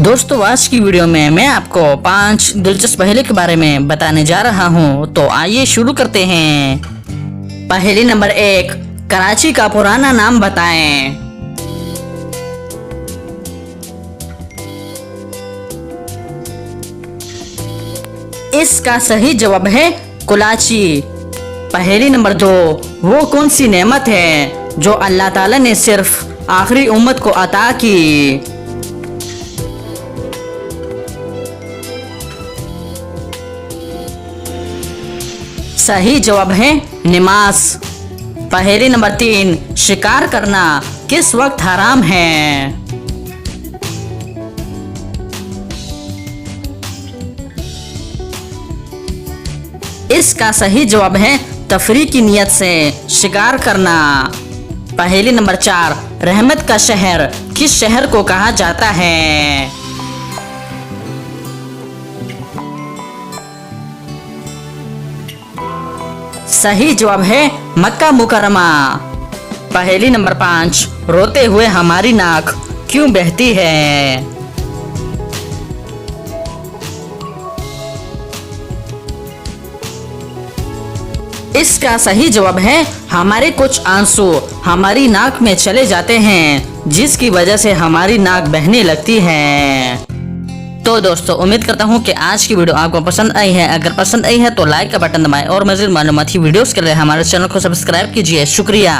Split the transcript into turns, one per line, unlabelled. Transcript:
दोस्तों आज की वीडियो में मैं आपको 5 दिलचस्प पहेली के बारे में बताने जा रहा हूं, तो आइए शुरू करते हैं। पहेली नंबर 1, कराची का पुराना नाम बताएं। इसका सही जवाब है कुलाची। पहेली नंबर 2, वो कौन सी नेमत है जो अल्लाह ताला ने सिर्फ आखिरी उम्मत को अता की। सही जवाब है नमाज। पहेली नंबर 3, शिकार करना किस वक्त हराम है। इसका सही जवाब है तफरीह की नियत से शिकार करना। पहेली नंबर 4, रहमत का शहर किस शहर को कहा जाता है। सही जवाब है मक्का मुकरमा। पहेली नंबर 5, रोते हुए हमारी नाक क्यों बहती है। इसका सही जवाब है हमारे कुछ आंसू हमारी नाक में चले जाते हैं, जिसकी वजह से हमारी नाक बहने लगती है। तो दोस्तों उम्मीद करता हूँ कि आज की वीडियो आपको पसंद आई है। अगर पसंद आई है तो लाइक का बटन दबाएं और मज़ीद मालूमाती वीडियोस के लिए हमारे चैनल को सब्सक्राइब कीजिए। शुक्रिया।